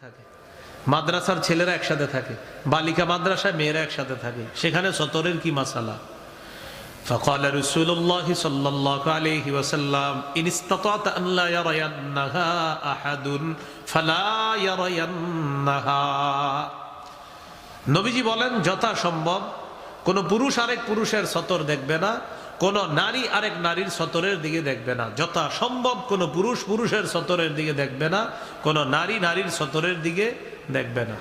থাকে, মাদ্রাসার ছেলেরা একসাথে থাকে, বালিকা মাদ্রাসায় মেয়েরা একসাথে থাকে, সেখানে সতরের কি মাসালা? فقال رسول الله صلى الله عليه وسلم إن استطعت أن لا يرينها أحد فلا يرينها। নবীজি বলেন যথা সম্ভব কোন পুরুষ আরেক পুরুষের সতর দেখবে না, কোন নারী আরেক নারীর সতরের দিকে দেখবে না। যথা সম্ভব কোন পুরুষ পুরুষের সতরের দিকে দেখবে না, কোন নারী নারীর সতরের দিকে দেখবে না।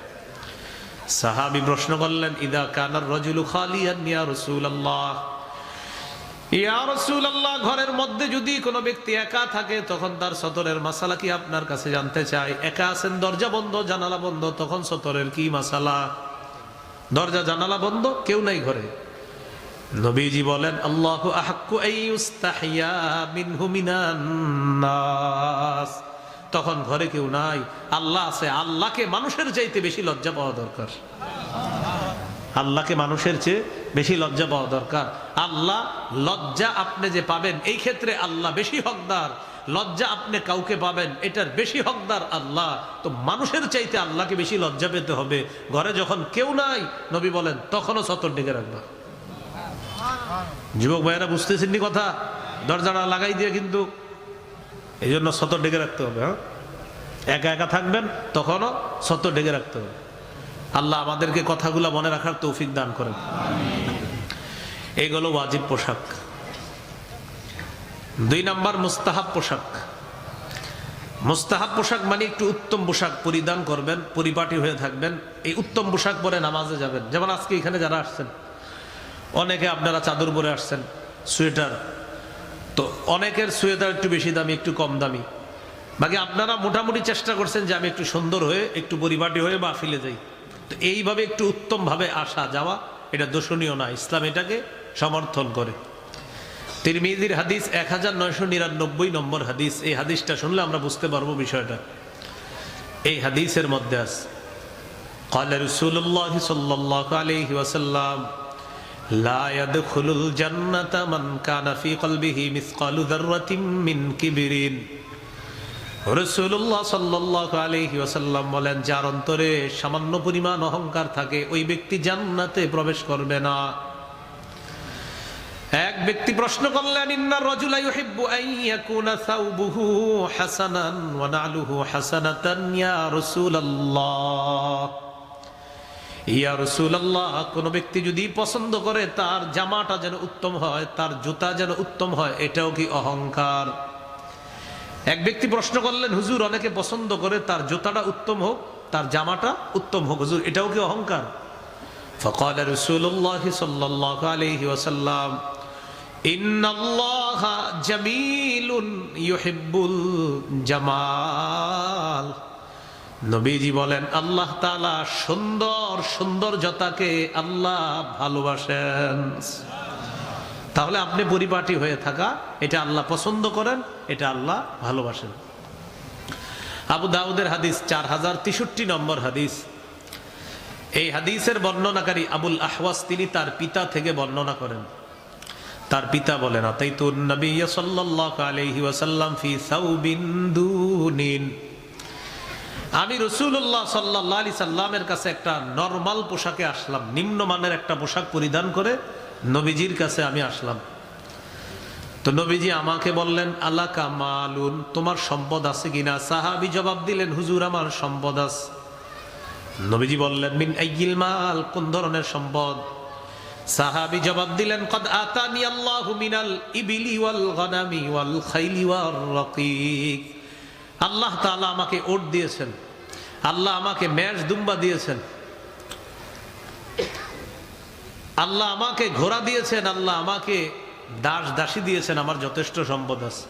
সাহাবী প্রশ্ন করলেন, ইদা কানার রাজুলু খালিয়ান ইয়া রাসূলুল্লাহ, ইয়া রাসূলুল্লাহ, ঘরের মধ্যে যদি কোনো ব্যক্তি একা থাকে তখন তার সতরের মাসালা কি আপনার কাছে জানতে চাই। একা আছেন, দরজা বন্ধ, জানালা বন্ধ, তখন সতরের কি মাসালা? দরজা জানালা বন্ধ, কেউ নাই ঘরে। নবীজি বলেন, আল্লাহু আহাক্কু আইয়ুস্তাহিয়া মিনহু মিনান নাস। তখন ঘরে কেউ নাই, আল্লাহ আছে, আল্লাহকে মানুষের চাইতে বেশি লজ্জা পাওয়া দরকার। আল্লাহকে মানুষের চেয়ে বেশি লজ্জা পাওয়া দরকার। আল্লাহ লজ্জা আপনি যে পাবেন এই ক্ষেত্রে আল্লাহ বেশি হকদার, লজ্জা আপনি কাউকে পাবেন এটার বেশি হকদার আল্লাহ। তো মানুষের চাইতে আল্লাহকে বেশি লজ্জা পেতে হবে। ঘরে যখন কেউ নাই, নবী বলেন তখনও সতর ডেকে রাখবা। যুবক ভাইয়েরা বুঝতেছেন নি কথা? দরজাটা লাগাই দিয়ে কিন্তু এই জন্য সতর ডেকে রাখতে হবে। হ্যাঁ, একা একা থাকবেন তখনও সতর ডেকে রাখতে হবে। আল্লাহ আমাদেরকে কথাগুলো মনে রাখার তৌফিক দান করেন। এইগুলো ওয়াজিব পোশাক। 2 নাম্বার মুস্তাহাব পোশাক। মুস্তাহাব পোশাক মানে একটু উত্তম পোশাক পরিধান করবেন, পরিপাটি হয়ে থাকবেন। এই উত্তম পোশাক পরে নামাজে যাবেন। যেমন আজকে এখানে যারা আসছেন, অনেকে আপনারা চাদর পরে আসছেন, সোয়েটার। তো অনেকের সোয়েটার একটু বেশি দামি, একটু কম দামি। বাকি আপনারা মোটামুটি চেষ্টা করছেন যে আমি একটু সুন্দর হয়ে, একটু পরিপাটি হয়ে মাহফিলে যাই। তো এইভাবে একটু উত্তম ভাবে আসা যাওয়া এটা দোষণীয় না, ইসলাম এটাকে সমর্থন করে। তিরমিজির হাদিস 1999 নম্বর হাদিস। এই হাদিসটা শুনলে আমরা বুঝতে পারবো বিষয়টা। এই হাদিসের মধ্যে আছে, قال رسول الله صلى الله عليه وسلم لا يدخل الجنة من كان في قلبه مثقال ذرة من كبر। রাসূলুল্লাহ সাল্লাল্লাহু আলাইহি ওয়াসাল্লাম বলেন, যার অন্তরে সামান্য পরিমাণ অহংকার থাকে ওই ব্যক্তি জান্নাতে প্রবেশ করবে না। এক ব্যক্তি প্রশ্ন করলেন, ইন্নার রাজুলা ইউহিব্বু আন ইয়াকুনা সাওবুহু হাসানান ওয়া নালুহু হাসানাতান ইয়া রাসূলুল্লাহ। ইয়া রাসূলুল্লাহ, কোন ব্যক্তি যদি পছন্দ করে তার জামাটা যেন উত্তম হয়, তার জুতা যেন উত্তম হয়, এটাও কি অহংকার? এক ব্যক্তি প্রশ্ন করলেন, হুজুর অনেকে পছন্দ করে তার জুতাটা উত্তম হোক, তার জামাটা উত্তম হোক, হুজুর এটাও কি অহংকার? فقال رسول الله صلى الله عليه وسلم إن الله جميل يحب الجمال। নবীজি বলেন, আল্লাহ তাআলা সুন্দর সৌন্দর্যতাকে আল্লাহ ভালোবাসেন। তাহলে আপনি পরিপাটি হয়ে থাকা এটা আল্লাহ পছন্দ করেন, এটা আল্লাহ ভালোবাসেন। আবু দাউদের হাদিস 4063 নম্বর হাদিস। এই হাদিসের বর্ণনাকারী আবুল আহওয়াস তিনি তার পিতা থেকে বর্ণনা করেন। তার পিতা বলেন, আতাইতুন নবী সাল্লাল্লাহু আলাইহি ওয়াসাল্লাম ফি সাউবিন দুনিন। আমি রাসূলুল্লাহ সাল্লাল্লাহু আলাইহি সাল্লামের কাছে একটা নরমাল পোশাকে আসলাম, নিম্নমানের একটা পোশাক পরিধান করে নবীজির কাছে আমি আসলাম। তো নবীজি আমাকে বললেন, আলাকা মালুন, তোমার সম্পদ আছে কিনা? সাহাবী জবাব দিলেন, হুজুর আমার সম্পদ আছে। নবীজি বললেন, মিন আইয়িল মাল, কোন ধরনের সম্পদ? সাহাবী জবাব দিলেন, কদ আতানি আল্লাহু মিনাল ইবিলি ওয়াল গনামি ওয়াল খাইলি ওয়ার রাকিক। আল্লাহ তাআলা আমাকে ওট দিয়েছেন, আল্লাহ আমাকে মেষ দুম্বা দিয়েছেন, আল্লাহ আমাকে ঘোড়া দিয়েছেন, আল্লাহ আমাকে দাস দাসী দিয়েছেন, আমার যথেষ্ট সম্পদ আছে।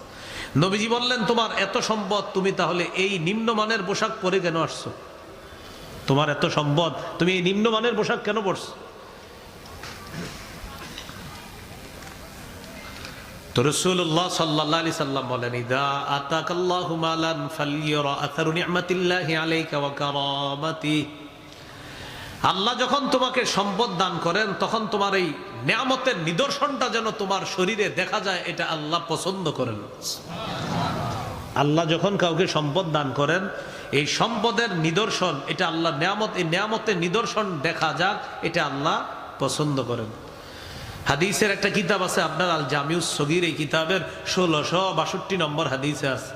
নবীজি বললেন, তোমার এত সম্পদ, তুমি তাহলে এই নিম্নমানের পোশাক পরে কেন আসছো? তোমার এত সম্পদ, তুমি এই নিম্নমানের পোশাক কেন পরছো? তো রাসূলুল্লাহ সাল্লাল্লাহু আলাইহি সাল্লাম বলেন, ইদা আতাকাল্লাহু মালান ফালইরা আথারু নি'মাতিল্লাহি আলাইকা ওয়া কারামাতি। আল্লাহ যখন তোমাকে সম্পদ দান করেন তখন তোমার এই নিয়ামতের নিদর্শনটা যেন তোমার শরীরে দেখা যায়, এটা আল্লাহ পছন্দ করেন। আল্লাহ যখন কাউকে সম্পদ দান করেন এই সম্পদের নিদর্শন, এটা আল্লাহ নিয়ামত, এই নিয়ামতের নিদর্শন দেখা যাক, এটা আল্লাহ পছন্দ করেন। হাদিসের একটা কিতাব আছে আপনার আল জামিউস সগীর, এই কিতাবের 1662 নম্বর হাদিসে আছে,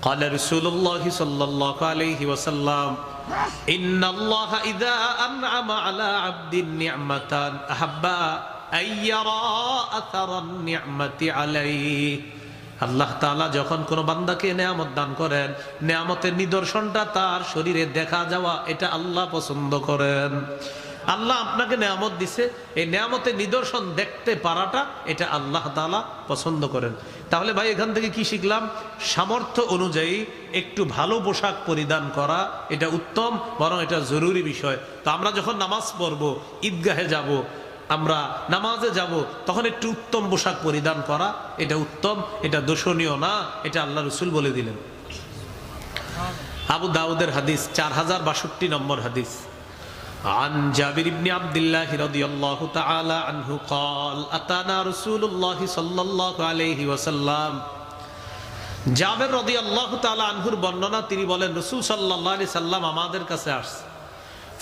قال رسول الله صلى الله عليه وسلم إن الله إذا أنعم على عبد نعمة أحب أن يرى أثر النعمة عليه। আল্লাহ তাআলা যখন কোন বান্দাকে নেয়ামত দান করেন, নেয়ামতের নিদর্শনটা তার শরীরে দেখা যাওয়া, এটা আল্লাহ পছন্দ করেন। আল্লাহ আপনাকে নেয়ামত দিছে, এই নেয়ামতের নিদর্শন দেখতে পারাটা, এটা আল্লাহ তাআলা পছন্দ করেন। তাহলে ভাই এখান থেকে কি শিখলাম? সামর্থ্য অনুযায়ী একটু ভালো পোশাক পরিধান করা এটা উত্তম, বরং এটা জরুরি বিষয়। তো আমরা যখন নামাজ পড়বো, ঈদগাহে যাব, আমরা নামাজে যাব, তখন একটু উত্তম পোশাক পরিধান করা এটা উত্তম, এটা দোষণীয় না, এটা আল্লাহ রাসূল বলে দিলেন। আবু দাউদের হাদিস 4062 নম্বর হাদিস, عن جابر بن عبد الله رضي الله تعالى عنه قال أتانا رسول الله صلى الله عليه وسلم। জাবের রাদিয়াল্লাহু তাআলা আনহুর বর্ণনা, তিনি বলেন রাসূল সাল্লাল্লাহু আলাইহি সাল্লাম আমাদের কাছে আসছে।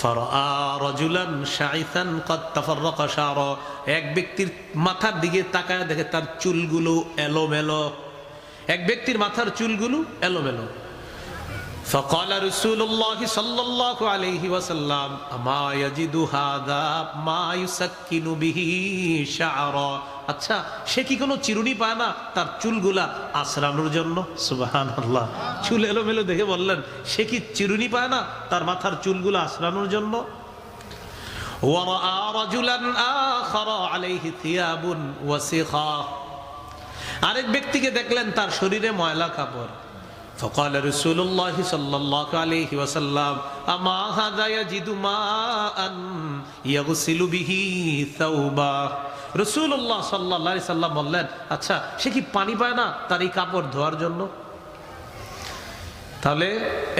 ফারাআ রাজুলান শাইসান قد تفرق شعره, এক ব্যক্তির মাথার দিকে তাকায় দেখে তার চুলগুলো এলোমেলো, এক ব্যক্তির মাথার চুলগুলো এলোমেলো। فقال رسول الله صلى الله عليه وسلم ما يجد هذا ما يسكن به شعره। আচ্ছা, সে কি কোনো চিরুনি পায় না তার চুলগুলা আঁচড়ানোর জন্য? সুবহানাল্লাহ, চুল এলোমেলো দেখে বললেন সে কি চিরুনি পায় না তার মাথার চুলগুলা আঁচড়ানোর জন্য? ওয়ারাআ রাজুলান আখারা আলাইহি থিয়াবুন ওয়াসিখা, আরেক ব্যক্তিকে দেখলেন তার শরীরে ময়লা কাপড়। فقال رسول الله صلى الله عليه وسلم أما هذا يجد ماء يغسل به ثوبا। রাসূলুল্লাহ সাল্লাল্লাহু আলাইহি সাল্লাম বললেন, আচ্ছা সে কি পানি পায় না তার এই কাপড় ধোয়ার জন্য? তাহলে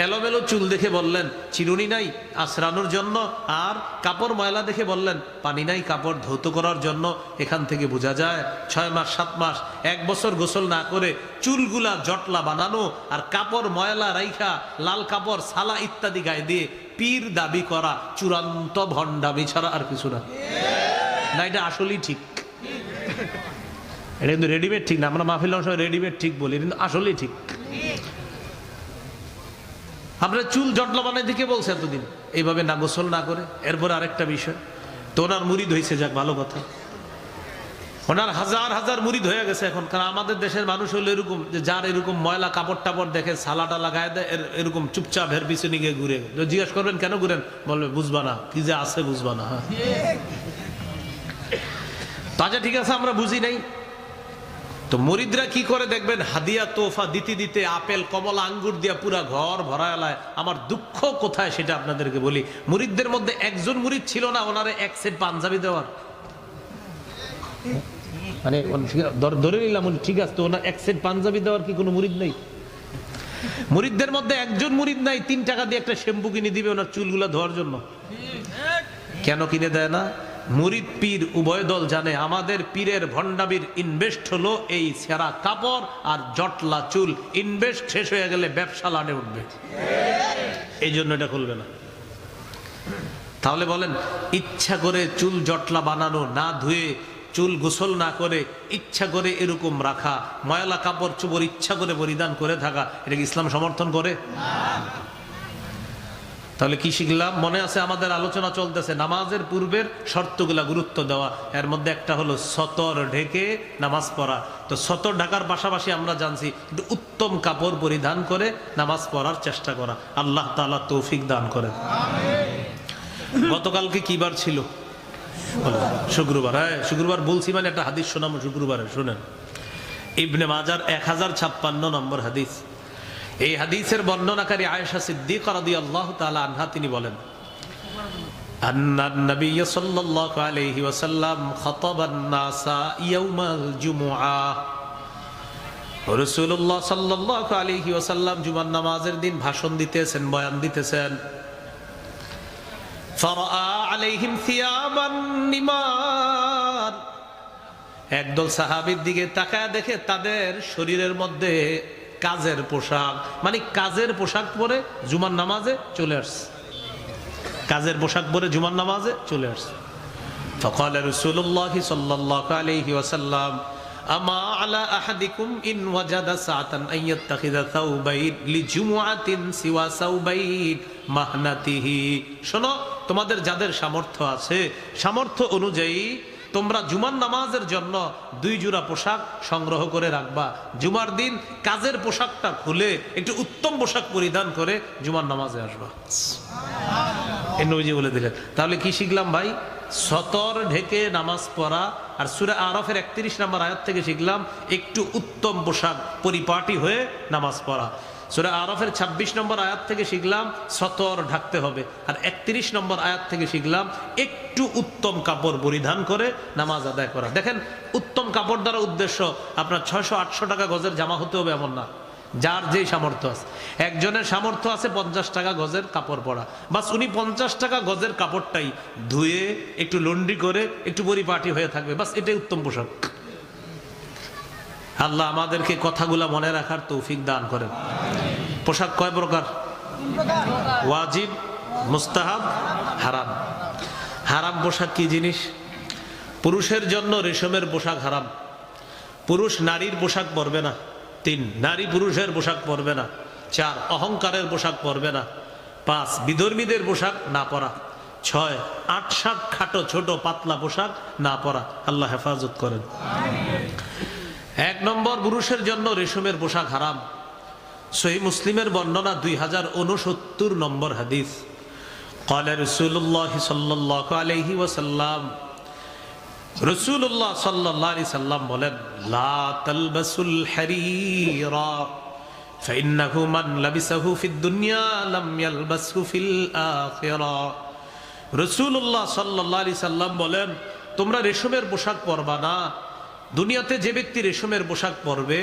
এলোমেলো চুল দেখে বললেন চিরুনি নাই আঁচড়ানোর জন্য, আর কাপড় ময়লা দেখে বললেন পানি নাই কাপড় ধৌত করার জন্য। এখান থেকে বোঝা যায় 6 মাস 7 মাস 1 বছর গোসল না করে চুলগুলা জটলা বানানো আর কাপড় ময়লা রাইখা লাল কাপড় সালা ইত্যাদি গায়ে দিয়ে পীর দাবি করা চূড়ান্ত ভণ্ডামি ছাড়া আর কিছু না। না, এটা আসলেই ঠিক, এটা কিন্তু রেডিমেড ঠিক না। আমরা মাহফিল সময় রেডিমেড ঠিক বলি, কিন্তু আসলেই ঠিক। আপনার চুল জটলা বানাই দিকে বলছে এতদিন এইভাবে না গোসল না করে। এরপর আরেকটা বিষয়, তো ওনার মুরিদ হয়েছে, যাক ভালো কথা, ওনার হাজার হাজার মুরিদ হয়ে গেছে এখন। কারণ আমাদের দেশের মানুষ হলো এরকম যে যার এরকম ময়লা কাপড় টাপড় দেখে সালাটা লাগায় দেয়, এরকম চুপচাপ এর পিছনে গিয়ে ঘুরে। জিজ্ঞেস করবেন কেন ঘুরেন, বলবে বুঝবা না, কি যে আছে বুঝবা না। হ্যাঁ, আচ্ছা ঠিক আছে, আমরা বুঝি নাই। তো মুরিদরা কি করে দেখবেন, হাদিয়া তোফা দিতে দিতে আপেল কমলা আঙ্গুর দিয়া পুরা ঘর ভরায় লায়। আমার দুঃখ কোথায় সেটা আপনাদেরকে বলি, মুরিদদের মধ্যে একজন মুরিদ ছিল না ওনারে এক সেট পাঞ্জাবি দেওয়ার। মানে ধরে নিলাম ঠিক আছে, তো ওনার এক সেট পাঞ্জাবি দেওয়ার কি কোনো মুরিদ নেই? মুরিদদের মধ্যে একজন মুরিদ নাই 3 টাকা দিয়ে একটা শ্যাম্পু কিনে দিবে ওনার চুলগুলা ধোয়ার জন্য। কেন কিনে দেয় না? মুরিদ পীর উভয় দল জানে আমাদের পীরের ভণ্ডামির ইনভেস্ট হলো এই সেরা কাপড় আর জটলা চুল। ইনভেস্ট শেষ হয়ে গেলে ব্যবসা লাডে উঠবে, এই জন্য এটা খুলবে না। তাহলে বলেন, ইচ্ছা করে চুল জটলা বানানো, না ধুয়ে চুল গোসল না করে ইচ্ছা করে এরকম রাখা, ময়লা কাপড় চোপড় ইচ্ছা করে পরিধান করে থাকা, এটা কি ইসলাম সমর্থন করে? তাহলে কি শিখলাম? মনে আছে আমাদের আলোচনা চলতেছে নামাজের পূর্বের শর্তগুলা গুরুত্ব দেওয়া। এর মধ্যে একটা হলো সতর ঢেকে নামাজ পড়া। তো সতর ঢাকার পাশাপাশি আমরা জানছি কিন্তু উত্তম কাপড় পরিধান করে নামাজ পড়ার চেষ্টা করা। আল্লাহ তাআলা তৌফিক দান করেন। গতকালকে কি বার ছিল? শুক্রবার। হ্যাঁ, শুক্রবার বলছি মানে একটা হাদিস শোনাবো শুক্রবারে, শুনেন। ইবনে মাজার 1056 নম্বর হাদিস। এই হাদিসের বর্ণনাকারী আয়েশা সিদ্দিকা রাদিয়াল্লাহু তাআলা আনহা তিনি বলেন, আন্নান নবী সাল্লাল্লাহু আলাইহি ওয়াসাল্লাম খাতাবান নাসা ইয়াউমাল জুমআহ। রাসূলুল্লাহ সাল্লাল্লাহু আলাইহি ওয়াসাল্লাম জুমার নামাজের দিন ভাষণ দিতেছেন, বয়ান দিতেছেন। ফারাআ আলাইহিম থিয়াবান নিমার, একদল সাহাবীর দিকে তাকায় দেখে তাদের শরীরের মধ্যে কাজের পোশাক, মানে কাজের পোশাক পরে জুমার নামাজে চলে আসছে, কাজের পোশাক পরে জুমার নামাজে চলে আসছে। فقال رسول الله صلى الله عليه وسلم أما على أحدكم إن وجد ساعة أن يتخذ ثوبين لجمعة سوى ثوبين مهنته। শোনো, তোমাদের যাদের সামর্থ্য আছে, সামর্থ্য অনুযায়ী তোমরা জুমার নামাজের জন্য 2 জোড়া পোশাক সংগ্রহ করে রাখবা। জুমার দিন কাজের পোশাকটা খুলে একটু উত্তম পোশাক পরিধান করে জুমার নামাজে আসবা। এই নবীজি বলে দিলেন। তাহলে কি শিখলাম ভাই? সতর ঢেকে নামাজ পড়া। আর সূরা আরাফের 31 নম্বর আয়াত থেকে শিখলাম একটু উত্তম পোশাক পরিপাটি হয়ে নামাজ পড়া। সূরা আরাফের 26 নম্বর আয়াত থেকে শিখলাম সতর ঢাকতে হবে। আর 31 নম্বর আয়াত থেকে শিখলাম একটু উত্তম কাপড় পরিধান করে নামাজ আদায় করা। দেখেন, উত্তম কাপড় দ্বারা উদ্দেশ্য আপনার 600-800 টাকা গজের জামা হতে হবে এমন না, যার যেই সামর্থ্য আছে। একজনের সামর্থ্য আছে 50 টাকা গজের কাপড় পরা, বাস উনি 50 টাকা গজের কাপড়টাই ধুয়ে একটু লন্ড্রি করে একটু পরিপাটি হয়ে থাকবে, বাস এটাই উত্তম পোশাক। আল্লাহ আমাদেরকে কথাগুলা মনে রাখার তৌফিক দান করেন। পোশাক কয় প্রকার? ওয়াজিব, মুস্তাহাব, হারাম। হারাম পোশাক কি জিনিস? পুরুষের জন্য রেশমের পোশাক হারাম। পুরুষ নারীর পোশাক পরবে না। 3, নারী পুরুষের পোশাক পরবে না। 4, অহংকারের পোশাক পরবে না। 5, বিধর্মীদের পোশাক না পরা। 6, আটসাক খাটো ছোট পাতলা পোশাক না পরা। আল্লাহ হেফাজত করেন। 1 নম্বর, পুরুষের জন্য রেশমের পোশাক হারাম। সহিহ মুসলিমের বর্ণনা 2069 নম্বর হাদিস। قال رسول الله صلى الله عليه وسلم, রাসূলুল্লাহ সাল্লাল্লাহু আলাইহি সাল্লাম বলেন, লা তালবাসুল হারিরা ফাইন্নাহু মান লাবিসাহু ফিদ দুনিয়া লাম ইয়ালবাসহু ফিল আখিরা। রাসূলুল্লাহ সাল্লাল্লাহু আলাইহি সাল্লাম বলেন, তোমরা রেশমের পোশাক পরবা না। দুনিয়াতে যে ব্যক্তি রেশমের পোশাক পরবে,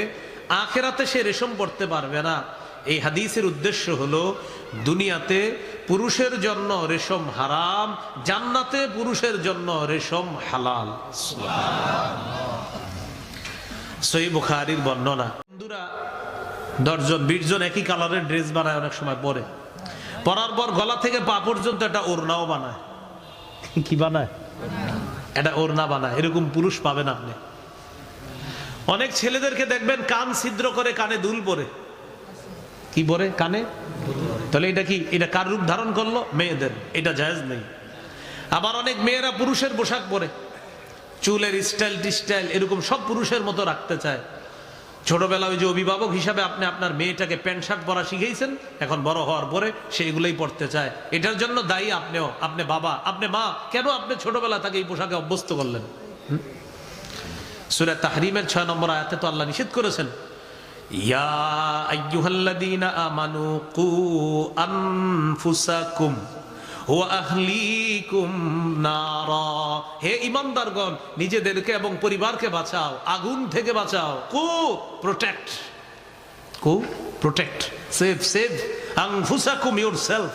আখিরাতে সে রেশম পরতে পারবে না। এই হাদিসের উদ্দেশ্য হলো, দুনিয়াতে পুরুষের জন্য রেশম হারাম, জান্নাতে পুরুষের জন্য রেশম হালাল। সহিহ বুখারীর বর্ণনা। বন্ধুরা 10 জন 20 জন একই কালারের ড্রেস বানায়, অনেক সময় পরে, পরার পর গলা থেকে পা পর্যন্ত একটা ওড়নাও বানায়। কি বানায়? এটা ওড়না বানায়। এরকম পুরুষ পাবেন আপনি। অনেক ছেলেদেরকে দেখবেন কান ছিদ্র করে কানে দুল পরে। কি পরে? কানে। তাহলে এটা কি? এটা কার রূপ ধারণ করলো? মেয়েদের। এটা জায়েজ নেই। আবার অনেক মেয়েরা পুরুষের পোশাক পরে, চুলের স্টাইল টিস্টাইল এরকম সব পুরুষের মতো রাখতে চায়। ছোটবেলায় ওই যে অভিভাবক হিসাবে আপনি আপনার মেয়েটাকে প্যান্ট শার্ট পরা শিখিয়েছেন, এখন বড় হওয়ার পরে সে এগুলোই পড়তে চায়। এটার জন্য দায়ী আপনিও, আপনি বাবা, আপনি মা। কেন আপনি ছোটবেলা থেকে এই পোশাকে অভ্যস্ত করলেন? সূরা তাহরিমের 6 নম্বর আয়াতে তো আল্লাহ নিষেধ করেছেন, ইয়া আইয়ুহাল্লাযীনা আমানু কু আনফুসাকুম ওয়া আহলিকুম নারা। হে ঈমানদারগণ, নিজেদেরকে এবং পরিবারকে বাঁচাও, আগুন থেকে বাঁচাও। কু প্রোটেক্ট, কু প্রোটেক্ট, সেভ, সেভ আনফুসাকুম ইয়োরসেলফ,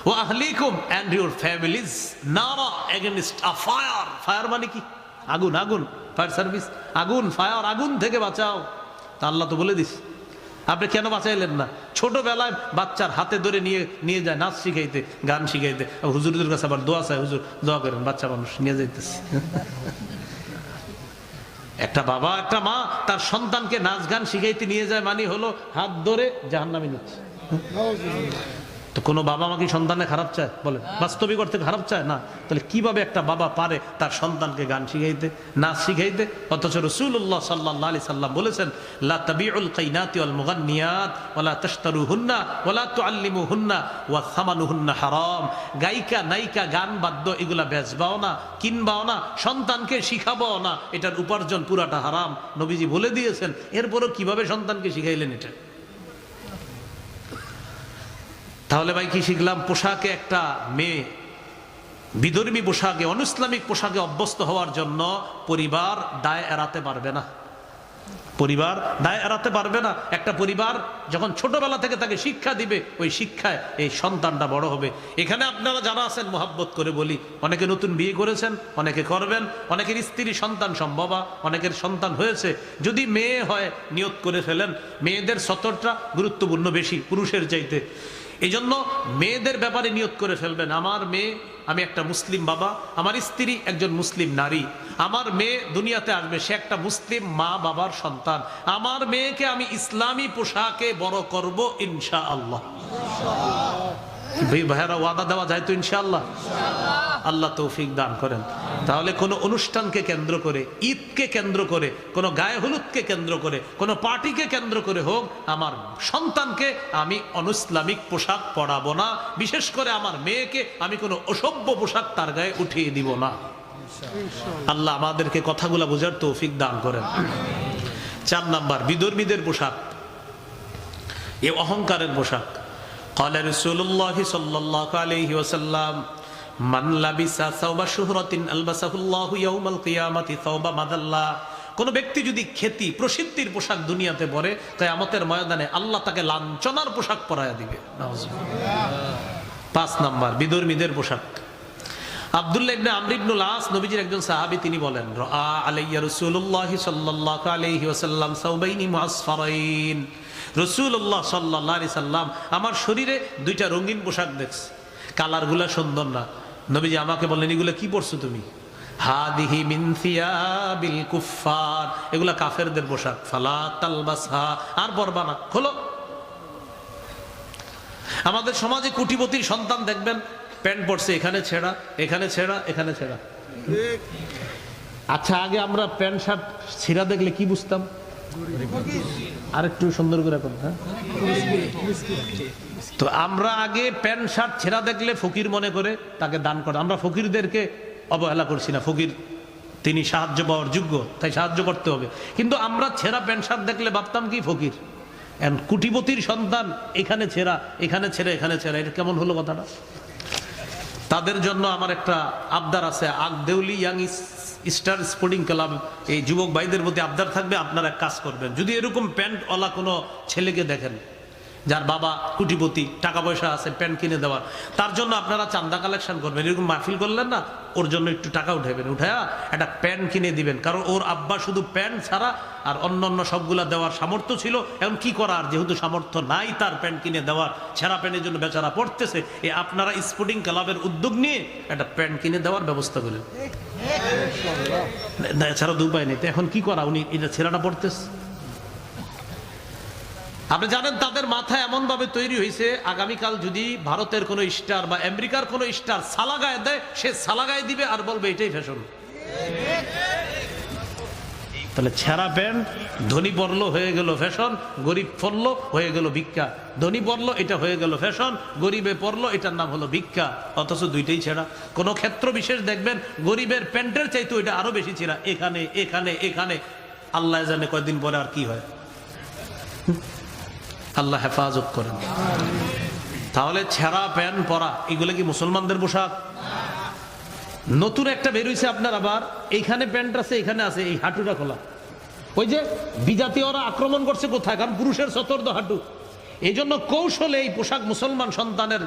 ওয়া আহলিকুম এন্ড ইওর ফ্যামিলিজ, নারা এগেইনস্ট আ ফায়ার। ফায়ার মানে কি? আগুন। আগুন, ফায়ার সার্ভিস, আগুন, ফায়ার, আগুন থেকে বাঁচাও। তা আল্লাহ তো বলে দিস, আপনি কেন বাঁচাইলেন না? ছোটবেলায় বাচ্চার হাতে ধরে নিয়ে যায় নাচ শিখাইতে, গান শিখাইতে। হুজুরদের কাছে আবার দোয়া চাই, হুজুর দোয়া করেন, বাচ্চা মানুষ নিয়ে যাইতেছে। একটা বাবা একটা মা তার সন্তানকে নাচ গান শিখাইতে নিয়ে যায়, মানে হলো হাত ধরে জাহান্নামে নিচ্ছে। তো কোনো বাবা মা কি সন্তানের খারাপ চায়? বলেন, বাস্তবিক অর্থে খারাপ চায় না। তাহলে কিভাবে একটা বাবা পারে তার সন্তানকে গান শিখাইতে, নাচ শিখাইতে? অথচ রাসূলুল্লাহ সাল্লাল্লাহু আলাইহি সাল্লাম বলেছেন, লা তাবিউল কাইনাতি ওয়াল মুগান্নিয়াত ওয়ালা তাশতারুহুন্না ওয়ালা তুআল্লিমুহুন্না ওয়া সামানুহুন্না হারাম। গায়িকা, নায়িকা, গান বাদ্য এগুলা বেচবাও না, কিনবাও না, সন্তানকে শিখাবাও না। এটার উপার্জন পুরাটা হারাম, নবীজি বলে দিয়েছেন। এরপরও কিভাবে সন্তানকে শিখাইলেন এটা? তাহলে ভাই কি শিখলাম? পোশাকে একটা মেয়ে বিধর্মী পোশাকে, অনইসলামিক পোশাকে অভ্যস্ত হওয়ার জন্য পরিবার দায় এড়াতে পারবে না। পরিবার দায় এড়াতে পারবে না। একটা পরিবার যখন ছোটবেলা থেকে তাকে শিক্ষা দিবে, ওই শিক্ষায় এই সন্তানটা বড় হবে। এখানে আপনারা যারা আছেন, মহাব্বত করে বলি, অনেকে নতুন বিয়ে করেছেন, অনেকে করবেন, অনেকের স্ত্রী সন্তান সম্ভব, অনেকের সন্তান হয়েছে। যদি মেয়ে হয়, নিয়ত করে ফেলেন, মেয়েদের সতরটা গুরুত্বপূর্ণ বেশি পুরুষের চাইতে। এই জন্য মেয়েদের ব্যাপারে নিয়ত করে ফেলবেন, আমার মেয়ে, আমি একটা মুসলিম বাবা, আমার স্ত্রী একজন মুসলিম নারী, আমার মেয়ে দুনিয়াতে আসবে, সে একটা মুসলিম মা বাবার সন্তান, আমার মেয়েকে আমি ইসলামী পোশাকে বড় করব ইনশাআল্লাহ। ভাইয়েরা, ওয়াদা দেওয়া যায় তো ইনশাআল্লাহ? আল্লাহ তৌফিক দান করেন। তাহলে কোনো অনুষ্ঠানকে কেন্দ্র করে, ঈদকে কেন্দ্র করে, কোনো গায়ে হলুদকে কেন্দ্র করে, কোনো পার্টিকে কেন্দ্র করে হোক, আমার সন্তানকে আমি অনইসলামিক পোশাক পরাবো না। বিশেষ করে আমার মেয়েকে আমি কোনো অসভ্য পোশাক তার গায়ে উঠিয়ে দিব না। আল্লাহ আমাদেরকে কথাগুলো বোঝার তৌফিক দান করেন। 4 নাম্বার, বিধর্মীদের পোশাক, এ অহংকারের পোশাক। قال رسول الله صلى الله عليه وسلم من لبس ثوب شهرة ألبسه الله يوم القيامة ثوب مذلة। কোন ব্যক্তি যদি খ্যাতি প্রসিদ্ধির পোশাক দুনিয়াতে পরে, কিয়ামতের ময়দানে আল্লাহ তাকে লাঞ্ছনার পোশাক পরায়া দিবে। 5 নাম্বার, বিধর্মীদের পোশাক। আব্দুল্লাহ ইবনে আমর ইবনুল আস, নবীজির একজন সাহাবী, তিনি বলেন, রাআ আলাইয়া রাসূলুল্লাহ সাল্লাল্লাহু আলাইহি ওয়াসাল্লাম সাওবাইনি মুআসফারাইন। রাসূলুল্লাহ সাল্লাল্লাহু আলাইহি সাল্লাম আমার শরীরে 2টা রঙিন পোশাক দেখছে, কালারগুলা সুন্দর না। নবীজি আমাকে বললেন, এগুলা কি পরছো তুমি? হাদিহি মিন সিয়াবিল কুফফার, এগুলা কাফেরদের পোশাক, ফালা তালবাসহা, আর পরবা না, খোলো। আমাদের সমাজে কোটিপতির সন্তান দেখবেন, প্যান্ট পরছে এখানে ছেঁড়া, এখানে ছেঁড়া, এখানে ছেঁড়া। আচ্ছা, আগে আমরা প্যান্ট শার্ট ছেঁড়া দেখলে কি বুঝতাম? আরেকটু সুন্দর করে করুন। হ্যাঁ, তো আমরা আগে প্যান্ট শার্ট ছেঁড়া দেখলে ফকির মনে করে তাকে দান করে। আমরা ফকিরদেরকে অবহেলা করছি না, ফকির তিনি সাহায্য পাওয়ার যোগ্য, তাই সাহায্য করতে হবে। কিন্তু আমরা ছেঁড়া প্যান্ট শার্ট দেখলে ভাবতাম কি ফকির। কোটিপতির সন্তান এখানে ছেঁড়া, এখানে ছেঁড়া, এখানে ছেঁড়া, এটা কেমন হলো কথাটা? তাদের জন্য আমার একটা আবদার আছে। আগদেউলি ইয়াং স্টার স্পোর্টিং ক্লাব, এই যুবক ভাইদের প্রতি আবদার থাকবে, আপনারা কাজ করবেন। যদি এরকম প্যান্টওয়ালা কোনো ছেলেকে দেখেন, যার বাবা কোটিপতি, টাকা পয়সা আছে, প্যান্ট কিনে দেওয়ার, তার জন্য আপনারা চান্দা কালেকশন করবেন। এরকম মাহফিল করলেন না, ওর জন্য একটু টাকা উঠাবেন, উঠায়া একটা প্যান্ট কিনে দিবেন। কারণ ওর আব্বা শুধু প্যান্ট ছাড়া আর অন্য সবগুলা দেওয়ার সামর্থ্য ছিল, এখন কি করার, যেহেতু সামর্থ্য নাই তার প্যান্ট কিনে দেওয়ার, ছেঁড়া প্যান্টের জন্য বেচারা পড়তেছে, এ আপনারা স্পোর্টিং ক্লাবের উদ্যোগ নিয়ে একটা প্যান্ট কিনে দেওয়ার ব্যবস্থা করেন। এছাড়া দু উপায় নেই। এখন কি করা, উনি এটা ছেঁড়াটা পড়তেছে। আপনি জানেন তাদের মাথা এমন ভাবে তৈরি হয়েছে, আগামীকাল যদি ভারতের কোনো স্টার বা আমেরিকার কোনো স্টার সালাগায় দেয়, সে সালাগায় দিবে আর বলবে এটাই ফ্যাশন। তাহলে ছেঁড়া প্যান্ট ধনী পরলো হয়ে গেল ফ্যাশন, গরিব পরলো হয়ে গেল ভিক্ষা। ধনী পরলো এটা হয়ে গেল ফ্যাশন, গরিবে পরলো এটার নাম হলো ভিক্ষা। অথচ দুইটাই ছেঁড়া। কোনো ক্ষেত্র বিশেষ দেখবেন গরিবের প্যান্টের চাইতে ওইটা আরো বেশি ছেঁড়া, এখানে এখানে এখানে। আল্লাহ জানে কয়দিন পরে আর কি হয়। আল্লাহ হেফাজত করেন। তাহলে ছেঁড়া প্যান্ট পরা এগুলো কি মুসলমানদের পোশাক? নতুন একটা বেরোইছে আপনার, আবার এইখানে প্যান্ট আছে, এখানে আছে, এই হাঁটুটা খোলা। ওই যে বিজাতীয়রা আক্রমণ করছে কোথায়, কারণ পুরুষের সতর্দ হাঁটু। এই জন্য কৌশলে এই পোশাক মুসলমান সন্তানের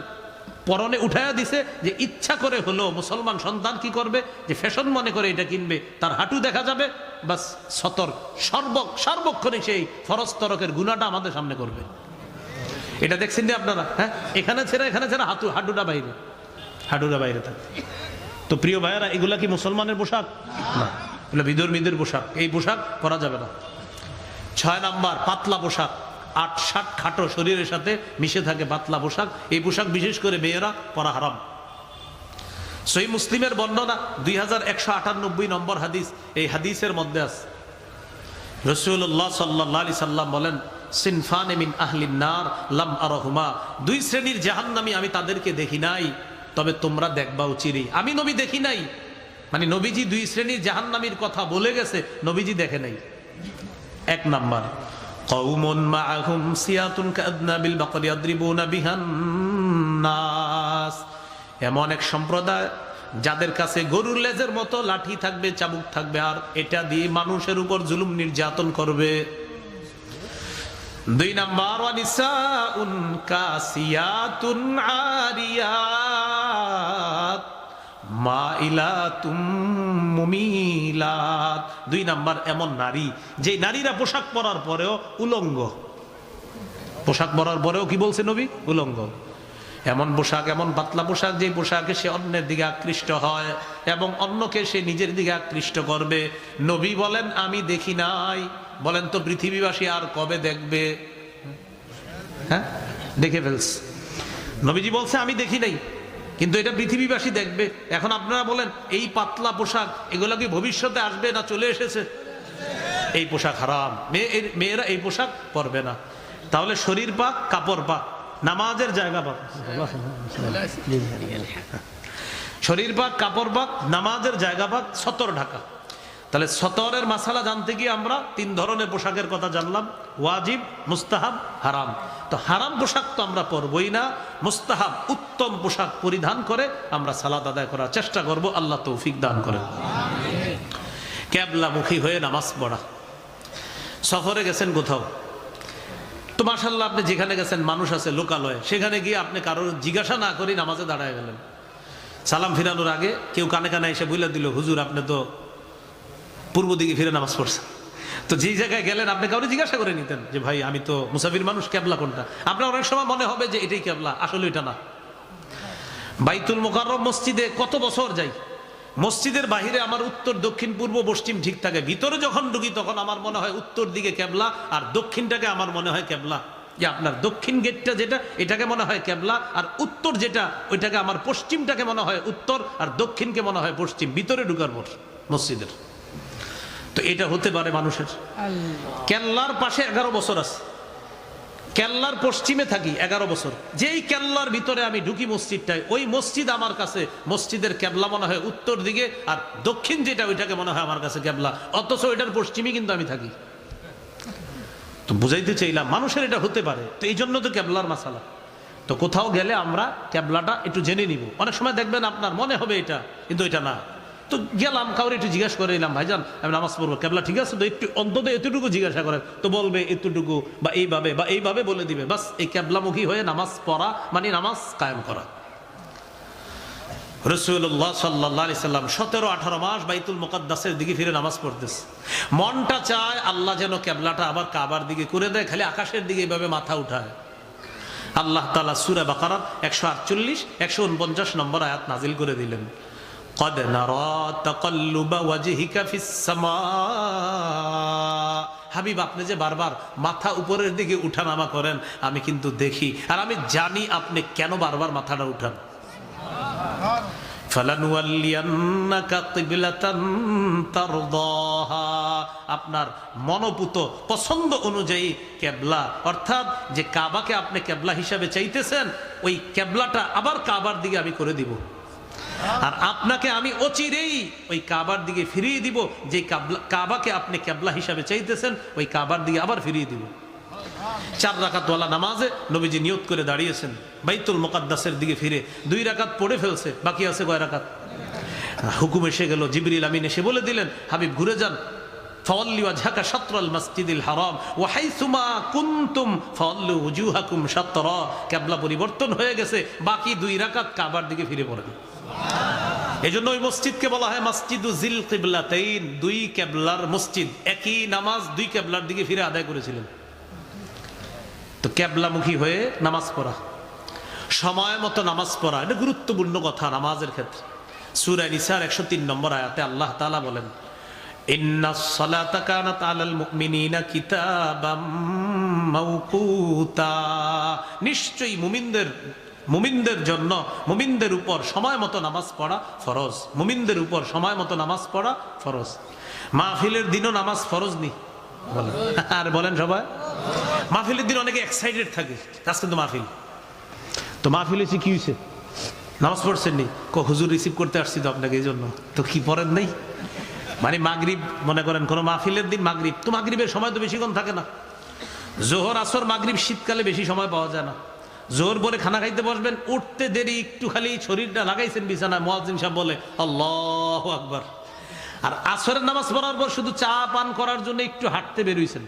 পরনে উঠাইয়া দিছে, যে ইচ্ছা করে হলো মুসলমান সন্তান কি করবে, যে ফ্যাশন মনে করে এটা কিনবে, তার হাঁটু দেখা যাবে, বাস সতর্ক সার্বক্ষণিক সেই ফরজ তরকের গুনাহটা আমাদের সামনে করবে। এটা দেখছেন যে আপনারা, হ্যাঁ, এখানে ছেড়ে এখানে ছেড়ে হাঁটুটা বাইরে, হাঁটুটা বাইরে থাকে। তো প্রিয় ভাইয়েরা, এগুলা কি মুসলমানের পোশাক? না, এগুলো বিধর্মীদের পোশাক। এই পোশাক পরা যাবে না। 6 নাম্বার, পাতলা পোশাক। 8-7 খাটো শরীরের সাথে মিশে থাকে পাতলা পোশাক। এই পোশাক বিশেষ করে মেয়েরা পরা হারাম। সহিহ মুসলিমের বর্ণনা 2198 নম্বর হাদিস। এই হাদিসের মধ্যে আছে রাসূলুল্লাহ সাল্লাল্লাহু আলাইহি সাল্লাম বলেন, সিনফানে মিন আহলিন নার লাম আরাহুমা, 2 শ্রেণীর জাহান্নামী আমি তাদেরকে দেখি নাই, তবে তোমরা দেখবা চিরি। আমি নবী দেখি নাই, মানে নবীজি 2 শ্রেণীর জাহান্নামীর কথা বলে গেছে, নবীজি দেখে নাই। 1 নাম্বার, কওমুন মাআহুম সিয়াতুন কাআদনাবিল বাকরি ইয়াদরিবুনা বিহান নাস, এমন এক সম্প্রদায় যাদের কাছে গরুর লেজের মতো লাঠি থাকবে, চাবুক থাকবে, আর এটা দিয়ে মানুষের উপর জুলুম নির্যাতন করবে। 2 নাম্বার ওয়ানিসাউন কাসিয়াতুন আরিয়াত মাইলাতুম মুমিলাত। 2 নাম্বার এমন নারী যে নারীরা পোশাক পরার পরেও উলঙ্গ, পোশাক পরার পরেও কি বলছে নবী? উলঙ্গ। এমন পোশাক, এমন পাতলা পোশাক যে পোশাকে সে অন্যের দিকে আকৃষ্ট হয় এবং অন্যকে সে নিজের দিকে আকৃষ্ট করবে। নবী বলেন আমি দেখি নাই। বলেন তো পৃথিবীবাসী আর কবে দেখবে? হ্যাঁ, দেখে ফেলছে। নবীজি বলছে আমি দেখি নাই, কিন্তু এটা পৃথিবীবাসী দেখবে। এখন আপনারা বলেন এই পাতলা পোশাক এগুলো কি ভবিষ্যতে আসবে না চলে এসেছে? এই পোশাক হারাম, মেয়েরা এই পোশাক পরবে না। তাহলে শরীর পাক, কাপড় পাক, নামাজের জায়গা পাক। শরীর পাক, কাপড় পাক, নামাজের জায়গা পাক, সতর ঢাকা। তাহলে সতরের মাসালা জানতে গিয়ে আমরা 3 ধরনের পোশাকের কথা জানলাম, ওয়াজিব, মুস্তাহাব, হারাম। তো হারাম পোশাক তো আমরা পরবই না, মুস্তাহাব উত্তম পোশাক পরিধান করে আমরা সালাত আদায় করার চেষ্টা করব। আল্লাহ তৌফিক দান করেন। কিবলামুখী হয়ে নামাজ পড়া। সফরে গেছেন কোথাও, তো মাশাআল্লাহ আপনি যেখানে গেছেন মানুষ আছে লোকালয়ে, সেখানে গিয়ে আপনি কারোর জিজ্ঞাসা না করে নামাজে দাঁড়ায় গেলেন। সালাম ফিরানোর আগে কেউ কানে কানে এসে বলে দিল, হুজুর আপনি তো পূর্ব দিকে ফিরে নামাজ পড়ছেন। তো যেই জায়গায় গেলেন আপনি কাউরে জিজ্ঞাসা করে নিতেন যে ভাই আমি তো মুসাফির মানুষ, কেবলা কোনটা? আপনার অনেক সময় মনে হবে যে এটাই কেবলা, আসলে এটা না। বাইতুল মুকাররম মসজিদে কত বছর যাই, মসজিদের বাহিরে আমার উত্তর, দক্ষিণ, পূর্ব, পশ্চিম ঠিক থাকে। ভিতরে যখন ঢুকি তখন আমার মনে হয় উত্তর দিকে কেবলা, আর দক্ষিণটাকে আমার মনে হয় কেবলা। যে আপনার দক্ষিণ গেটটা যেটা, এটাকে মনে হয় কেবলা, আর উত্তর যেটা ওইটাকে আমার পশ্চিমটাকে মনে হয় উত্তর, আর দক্ষিণকে মনে হয় পশ্চিম, ভিতরে ঢুকার পর মসজিদের। তো এটা হতে পারে মানুষের। কেল্লার পাশে 11 বছর আছে, কেল্লার পশ্চিমে থাকি 11 বছর। যেই কেল্লার ভিতরে আমি ঢুকি মসজিদটায়, ওই মসজিদ আমার কাছে মসজিদের কেবলা মনে হয় উত্তর দিকে, আর দক্ষিণ যেটা ওইটাকে মনে হয় আমার কাছে কেবলা, অথচ ওইটার পশ্চিমে কিন্তু আমি থাকি। তো বুঝাইতে চাইলাম মানুষের এটা হতে পারে। তো এই জন্য তো কেবলার মাসালা। তো কোথাও গেলে আমরা কেবলাটা একটু জেনে নিব। অনেক সময় দেখবেন আপনার মনে হবে এটা, কিন্তু এটা না। তো গেলাম কাউরে একটু জিজ্ঞাসা করে এলাম, ভাইজান আমি নামাজ পড়বো, কেবলা ঠিক আছে তো? একটু অন্তত এতটুকু জিজ্ঞাসা করেন তো, বলবে এতটুকু বা এইভাবে বলে দিবে। বাস এই কেবলামুখী হয়ে নামাজ পড়া মানে নামাজ কায়েম করা। রাসূলুল্লাহ সাল্লাল্লাহু আলাইহি সাল্লাম 17-18 মাস বাইতুল মুকাদ্দাসের দিকে ফিরে নামাজ পড়তেছে। মনটা চায় আল্লাহ যেন কেবলাটা আবার কাবার দিকে করে দেয়, খালি আকাশের দিকে এইভাবে মাথা উঠায়। আল্লাহ তাআলা সূরা বাকারার 148-149 নম্বর আয়াত নাজিল করে দিলেন, قد نرى تقلب وجهك في السماء। হাবিব আপনি যে বারবার মাথা উপরের দিকে উঠানামা করেন আমি কিন্তু দেখি, আর আমি জানি আপনি কেন বারবার মাথাটা উঠান। فلنولينك قبلة ترضاها। আপনার মনোপুত পছন্দ অনুযায়ী কেবলা, অর্থাৎ যে কাবাকে আপনি কেবলা হিসাবে চাইতেছেন, ওই কেবলাটা আবার কাবার দিকে আমি করে দিব। আর আপনাকে আমি অচিরেই ওই কাবার দিকে ফিরিয়ে দিব, যে কাবাকে আপনি কেবলা হিসাবে চাইতেছেন ওই কাবার দিকে আবার ফিরিয়ে দিব। 4 রাকাতওয়ালা নামাজে নবীজি নিয়ত করে দাঁড়িয়েছেন, বাইতুল মুকাদ্দাসের দিকে ফিরে 2 রাকাত পড়ে ফেলছে, বাকি আছে কয় রাকাত? হুকুম এসে গেল, জিবরিল আমিন এসে বলে দিলেন, হাবিব ঘুরে যান, ফাওয়াল্লি ওয়াজহাকা শাতরাল মাসজিদিল হারাম ওয়া হাইসুমা কুনতুম ফাওয়াল্লু ওয়ুজুহাকুম শাতরা। কিবলা পরিবর্তন হয়ে গেছে, বাকি 2 রাকাত কাবার দিকে ফিরে পড়েন। এজন্য ওই মসজিদকে বলা হয় মসজিদু জিল কিবলাতাইন, 2 কিবলার মসজিদ। একই নামাজ 2 কিবলার দিকে ফিরে আদায় করেছিলেন। তো কিবলামুখী হয়ে নামাজ পড়া, সময় মতো নামাজ পড়া, এটা গুরুত্বপূর্ণ কথা নামাজের ক্ষেত্রে। সূরা নিসার 103 নম্বর আয়াতে আল্লাহ তাআলা বলেন, ইন্নাস সালাতা কানাত আলাল মুমিনিনা কিতাবাম মাওকুতা। নিশ্চয়ই মুমিনদের জন্য, মুমিনদের উপর সময় মতো নামাজ পড়া ফরজ। মুমিনদের উপর সময় মতো নামাজ পড়া ফরজ। মাহফিলের দিনও নামাজ ফরজ নি? আর বলেন সবাই, মাহফিলের দিন অনেকে এক্সাইটেড থাকে, আজকে তো মাহফিল। তো মাহফিল এসে কি হয়েছে? নামাজ পড়ছেন নি? হুজুর রিসিভ করতে আসছি তো আপনাকে, এই জন্য। তো কি পড়েন নাই? মানে মাগরিব মনে করেন কোন মাহফিলের দিন মাগরিব, তো মাগরিবের সময় তো বেশিক্ষণ থাকে না। জোহর, আসর, মাগরিব শীতকালে বেশি সময় পাওয়া যায় না। জোর পরে খানা খাইতে বসবেন, উঠতে দেরি, একটু খালি শরীরটা লাগাইছেন বিছানায়, মুয়াজ্জিন সাহেব বলে আল্লাহু আকবার। আর আসরের নামাজ পড়ার পর শুধু চা পান করার জন্য একটু হাঁটতে বের হইছেন,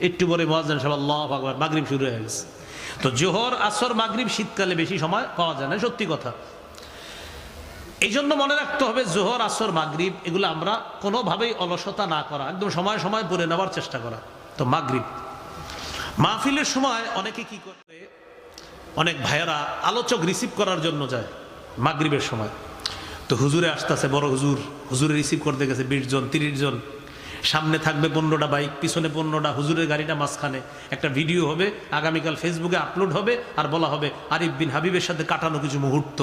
একটু পরে মুয়াজ্জিন সাহেব আল্লাহু আকবার, মাগরিব শুরু হয়ে গেছে। তো জোহর আসর মাগরিব শীতকালে বেশি সময় পাওয়া যায় না, সত্যি কথা। এই জন্য মনে রাখতে হবে জোহর আসর মাগরিব এগুলো আমরা কোনোভাবেই অলসতা না করা, একদম সময় সময় পড়ে নেওয়ার চেষ্টা করা। তো মাগরিব মাহফিলের সময় অনেকে কি করে, অনেক ভাইয়েরা আলোচক রিসিভ করার জন্য যায় মাগরিবের সময়। তো হুজুরে আসতেছে, বড় হুজুর, হুজুরে রিসিভ করতে গেছে 20 জন 30 জন, সামনে থাকবে 15টা বাইক, পিছনে 15টা, হুজুরের গাড়িটা মাঝখানে, একটা ভিডিও হবে, আগামীকাল ফেসবুকে আপলোড হবে, আর বলা হবে আরিফ বিন হাবিবের সাথে কাটানো কিছু মুহূর্ত,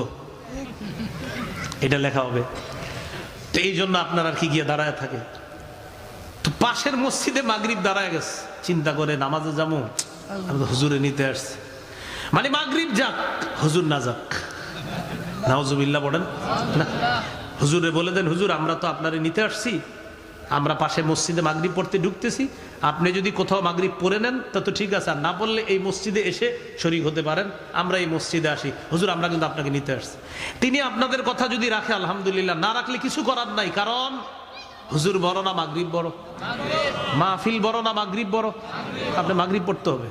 এটা লেখা হবে। তো এই জন্য আপনার আর কি গিয়ে দাঁড়ায় থাকে। তো পাশের মসজিদে মাগরিব দাঁড়ায় গেছে, চিন্তা করে নামাজে যাবো, আমি তো হুজুরে নিতে আসছি, মানে মাগরিব যাক হুজুর না যাক, নাউজুবিল্লাহ বলেন না। হুজুরে বলে দেন, হুজুর আমরা তো আপনারে নিতে আসছি, আমরা পাশে মসজিদে মাগরিব পড়তে ঢুকতেছি, আপনি যদি কোথাও মাগরিব পড়ে নেন তা তো ঠিক আছে, আর না পড়লে এই মসজিদে এসে শরীক হতে পারেন, আমরা এই মসজিদে আসি, হুজুর আমরা কিন্তু আপনাকে নিতে আসছি। তিনি আপনাদের কথা যদি রাখে আলহামদুলিল্লাহ, না রাখলে কিছু করার নাই, কারণ হুজুর বড় না মাগরিব বড়, মাহফিল বড় না মাগরিব বড়, আপনি মাগরিব পড়তে হবে।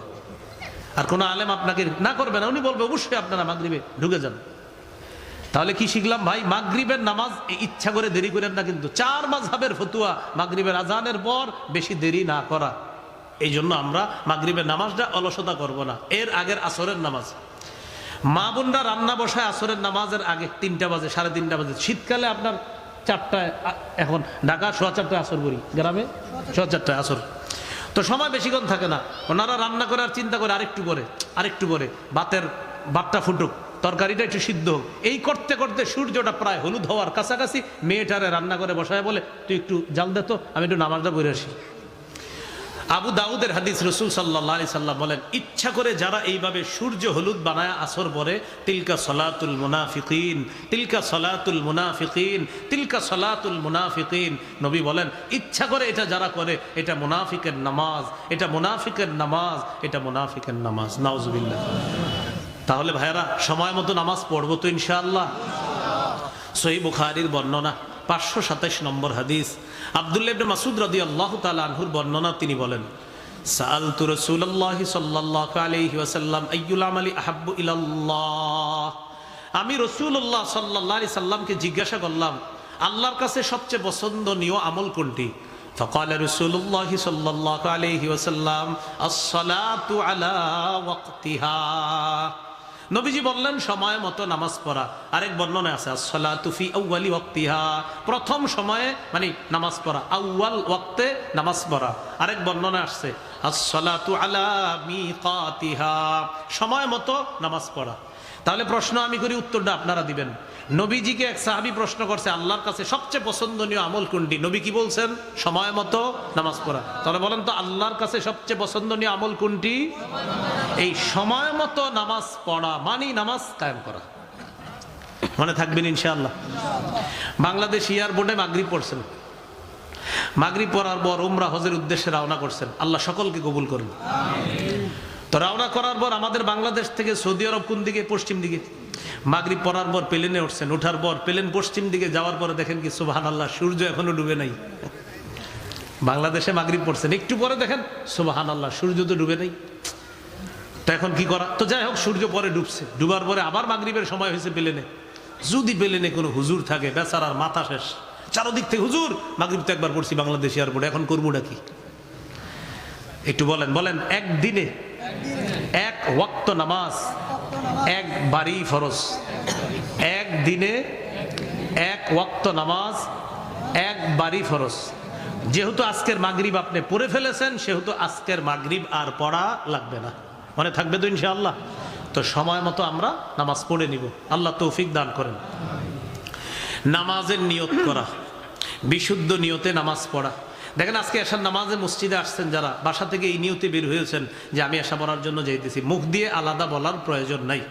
আর কোন আলেম আপনাকে না করবে না, উনি বলবে অবশ্যই আপনারা মাগরিবে ঢুকে যান। তাহলে কি শিখলাম ভাই, মাগরিবের নামাজ ইচ্ছা করে দেরি করেন না, কিন্তু 4 মাযহাবের ফতুয়া মাগরিবের আজানের পর বেশি দেরি না করা। এই জন্য আমরা মাগরিবের নামাজটা অলসতা করব না। এর আগের আসরের নামাজ, মা বোনরা রান্না বসায় আসরের নামাজের আগে 3টা বাজে, 3:30 বাজে। শীতকালে আপনার 4টায়, এখন ঢাকা 4:15 আসর করি, গ্রামে 4:15 আসর, তো সময় বেশিক্ষণ থাকে না। ওনারা রান্না করার চিন্তা করে আরেকটু করে ভাতটা ফুটুক, তরকারিটা একটু সিদ্ধ হোক, এই করতে করতে সূর্যটা প্রায় হলুদ হওয়ার কাছাকাছি, মেয়েটারে রান্না করে বসায় বলে তুই একটু জাল দে তো, আমি একটু নামাজটা পড়ে আসি। আবু দাউদের হাদিস, রাসূল সাল্লাল্লাহু আলাইহি সাল্লাম বলেন, ইচ্ছা করে যারা এইভাবে সূর্য হলুদ বানায় আসর পরে, তিলকা সলাতুল মুনাফিকিন, তিলকা সলাতুল মুনাফিকিন, তিলকা সলাতুল মুনাফিকিন। নবী বলেন, ইচ্ছা করে এটা যারা করে, এটা মুনাফিকের নামাজ, এটা মুনাফিকের নামাজ, এটা মুনাফিকের নামাজ। নাউজুবিল্লাহ। তাহলে ভাইরা সময় মতো নামাজ পড়বো তো ইনশাআল্লাহ। সহিহ বুখারীর বর্ণনা 527 নম্বর হাদিস, আব্দুল্লাহ ইবনে মাসউদ রাদিয়াল্লাহু তাআলা আনহুর বর্ণনা, তিনি বলেন, সাআলতু রাসূলুল্লাহি সাল্লাল্লাহু আলাইহি ওয়াসাল্লাম আইয়ুল আমালি আহাব্বু ইলাল্লাহ। আমি রাসূলুল্লাহ সাল্লাল্লাহু আলাইহি সাল্লামকে জিজ্ঞাসা করলাম, আল্লাহর কাছে সবচেয়ে পছন্দনীয় আমল কোনটি? ফাকালা রাসূলুল্লাহি সাল্লাল্লাহু আলাইহি ওয়াসাল্লাম আস-সালাতু আলা ওয়াক্তিহা। নবীজি বললেন সময় মতো নামাজ পড়া। আরেক বর্ণনা আছে আস-সালাতু ফি আউয়ালি ওয়াক্তিহা, প্রথম সময়ে মানে নামাজ পড়া, আউয়াল ওয়াক্তে নামাজ পড়া। আরেক বর্ণনা আসছে আস-সালাতু আলা মিকাতিহা, সময় মতো নামাজ পড়া। তাহলে প্রশ্ন আমি করি, উত্তরটা আপনারা দিবেন। নবীজিকে এক সাহাবী প্রশ্ন করছে, আল্লাহর কাছে সবচেয়ে পছন্দনীয় আমল কোনটি? নবী কি বলছেন? সময় মতো নামাজ পড়া। তাহলে বলেন তো, আল্লাহর কাছে সবচেয়ে পছন্দনীয় আমল কোনটি? এই সময় মতো নামাজ পড়া মানে নামাজ কায়েম করা। মনে থাকবেন ইনশাআল্লাহ। বাংলাদেশ এয়ারপোর্টে মাগরিব পড়ছেন, মাগরিব পড়ার পর উমরা হজের উদ্দেশ্যে রওনা করছেন, আল্লাহ সকলকে কবুল করুন। তো রওনা করার পর আমাদের বাংলাদেশ থেকে সৌদি আরব কোন দিকে? পশ্চিম দিকে। মাগরিব পড়ার পর প্লেনে উঠছেন, ওঠার পর প্লেন পশ্চিম দিকে যাওয়ার পরে দেখেন কি সুবহানাল্লাহ, সূর্য এখনো ডুবে নাই। বাংলাদেশে মাগরিব পড়ছেন, একটু পরে দেখেন সুবহানাল্লাহ, সূর্য তো ডুবে নাই। তো এখন কি করা? তো যাই হোক, সূর্য পরে ডুবছে, ডুবার পরে আবার মাগরিবের সময় হয়েছে প্লেনে। যদি প্লেনে কোনো হুজুর থাকে, বেচারার মাথা শেষ, চারদিক থেকে হুজুর মাগরিব তো একবার পড়ছি বাংলাদেশ এয়ারপোর্টে, এখন করবোটা কি? একটু বলেন একদিনে এক ওয়াক্ত নামাজ একবারই ফরজ। একদিনে এক ওয়াক্ত নামাজ একবারই ফরজ। যেহেতু আজকের মাগরিব আপনি পড়ে ফেলেছেন, সেহেতু আজকের মাগরিব আর পড়া লাগবে না। মনে থাকবে তো ইনশাআল্লাহ? তো সময় মতো আমরা নামাজ পড়ে নিব, আল্লাহ তৌফিক দান করেন। নামাজের নিয়ত করা, বিশুদ্ধ নিয়তে নামাজ পড়া। দেখেন আজকে এশার নামাজে মসজিদে আসছেন যারা, বাসা থেকে এই নিয়তে বের হয়েছেন যে আমি এশা পড়ার জন্য যাইতেছি, মুখ দিয়ে আলাদা বলার প্রয়োজন নাই।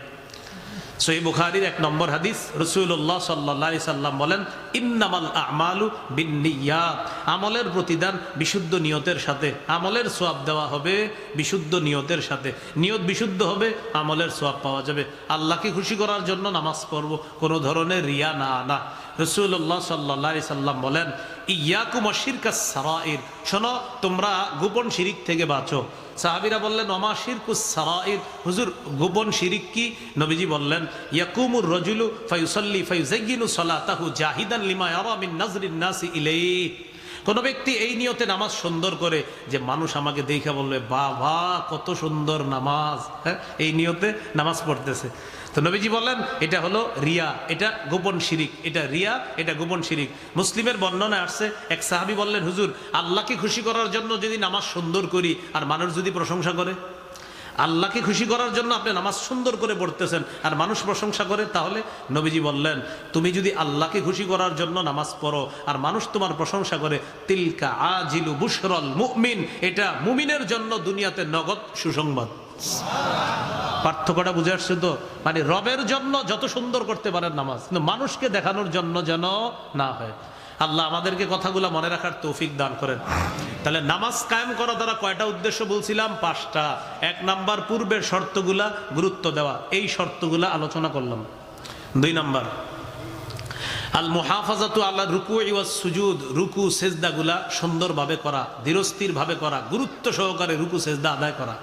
সহিহ বুখারীর 1 নম্বর হাদিস, রাসূলুল্লাহ সাল্লাল্লাহু আলাইহি সাল্লাম বলেন, ইন্নামাল আমালু বিন্নিয়াত, আমলের প্রতিদান বিশুদ্ধ নিয়তের সাথে, আমলের সওয়াব দেওয়া হবে বিশুদ্ধ নিয়তের সাথে। নিয়ত বিশুদ্ধ হবে, আমলের সওয়াব পাওয়া যাবে। আল্লাহকে খুশি করার জন্য নামাজ পড়ব, কোনো ধরনের রিয়া না আনা। রাসূলুল্লাহ সাল্লাল্লাহু আলাইহি সাল্লাম বলেন, ইয়াকুম আশিরকাস সারাইর, শোনো তোমরা গোপন শিরিক থেকে বাঁচো। সাহাবীরা বললেন, ওমা শিরকুস সারাইর, হুজুর গোপন শিরিক কি? নবীজি বললেন, ইয়াকুমুর রাজুলু ফায়ুসাল্লি ফায়ুযায়্যিনু সালাতাহু জাহিদান লিমা ইয়ারা মিন নাজরিন নাসি ইলাইহি। কোন ব্যক্তি এই নিয়তে নামাজ সুন্দর করে যে মানুষ আমাকে দেখে বলবে বাবা কত সুন্দর নামাজ, হ্যাঁ, এই নিয়তে নামাজ পড়তেছে। তো নবীজি বললেন এটা হলো রিয়া, এটা গোপন শিরিক, এটা রিয়া, এটা গোপন শিরিক। মুসলিমের বর্ণনায় আসছে, এক সাহাবী বললেন, হুজুর আল্লাহকে খুশি করার জন্য যদি নামাজ সুন্দর করি আর মানুষ যদি প্রশংসা করে, আল্লাহকে খুশি করার জন্য আপনি নামাজ সুন্দর করে পড়তেছেন আর মানুষ প্রশংসা করে, তাহলে নবীজি বললেন তুমি যদি আল্লাহকে খুশি করার জন্য নামাজ পড়ো আর মানুষ তোমার প্রশংসা করে, তিলকা আজিলু বুশরাল মুমিন, এটা মুমিনের জন্য দুনিয়াতে নগদ সুসংবাদ। পার্থক্যটা বুঝে আসছে তো? মানে রবের জন্য যত সুন্দর করতে পারেন নামাজ, কিন্তু মানুষকে দেখানোর জন্য যেন না হয়। আল্লাহ আমাদেরকে কথাগুলো মনে রাখার তৌফিক দান করেন। তাহলে নামাজ কায়েম করা দ্বারা কয়টা উদ্দেশ্য বলছিলাম? 5টা। 1 নাম্বার পূর্বের শর্তগুলা গুরুত্ব দেওয়া, এই শর্তগুলা আলোচনা করলাম। 2 নাম্বার আল মুহাফাজাতু আলা রুকুই ওয়াস সুজুদ, রুকু সেজদাগুলা সুন্দরভাবে করা, ধীরস্থিরভাবে করা, গুরুত্ব সহকারে রুকু সেজদা আদায় করা।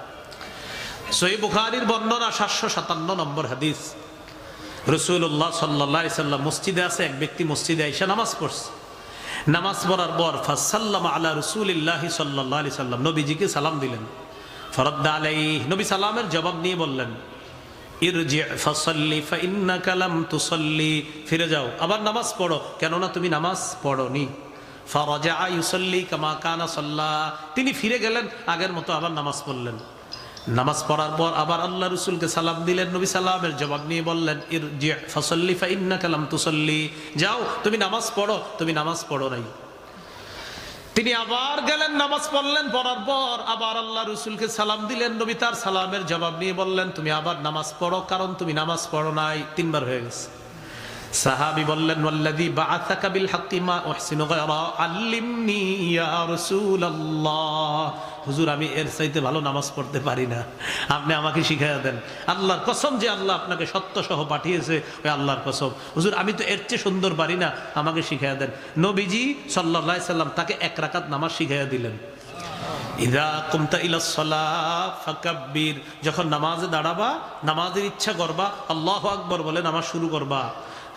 সহিহ বুখারীর বর্ণনা 757 নম্বর হাদিস, রাসূলুল্লাহ সাল্লাল্লাহু আলাইহি সাল্লাম মসজিদে আছে, এক ব্যক্তি মসজিদে এসে নামাজ পড়ছে। নামাজ পড়ার পর ফাসাল্লামা আলা রাসূলিল্লাহি সাল্লাল্লাহু আলাইহি সাল্লাম, নবীজিকে সালাম দিলেন। ফারাদ্দা আলাইহি, নবী সালামের জবাব নিয়ে বললেন, ইরজি ফাসাল্লি ফাইন্নাকা লাম তুসাল্লি, ফিরে যাও আবার নামাজ পড়ো, কেননা তুমি নামাজ পড়োনি। ফারাজা ইউসাল্লি কামা কানা সাল্লা, তিনি ফিরে গেলেন, আগের মতো আবার নামাজ পড়লেন। নামাজ পড়ার পর আবার আল্লাহ রসুলকে সালাম দিলেন, নবী সালামের জবাব নিয়ে বললেন, ইরজি ফাসাল্লি ফাইন্নাকা লাম তুসাল্লি, যাও তুমি নামাজ পড়ো, তুমি নামাজ পড়ো নাই। তিনি আবার গেলেন, নামাজ পড়লেন, পড়ার পর আবার আল্লাহ রসুলকে সালাম দিলেন, নবী তার সালামের জবাব নিয়ে বললেন, তুমি আবার নামাজ পড়ো, কারণ তুমি নামাজ পড়ো নাই। 3 বার হয়ে গেছে। সাহাবী বললেন, ওয়াল্লাযী বাআসাকা বিল হাক্কি মা উহসিনু গায়রা আল্লিমনি ইয়া রাসূলুল্লাহ, হুজুর আমি এর চাইতে ভালো নামাজ পড়তে পারি না, আপনি আমাকে শিখাইয়া দেন। আল্লাহর কসম যে আল্লাহ আপনাকে সত্য সহ পাঠিয়েছে, ওই আল্লাহর কসম, হুজুর আমি তো এর চেয়ে সুন্দর পারি না, আমাকে শিখাইয়া দেন। নবীজি সাল্লাল্লাহু আলাইহি সাল্লাম তাকে 1 রাকাত নামাজ শিখাইয়া দিলেন। ইযা কুমতা ইলাস সালাহ ফাকাব্বির, যখন নামাজে দাঁড়াবা, নামাজের ইচ্ছা করবা, আল্লাহু আকবার বলে নামাজ শুরু করবা,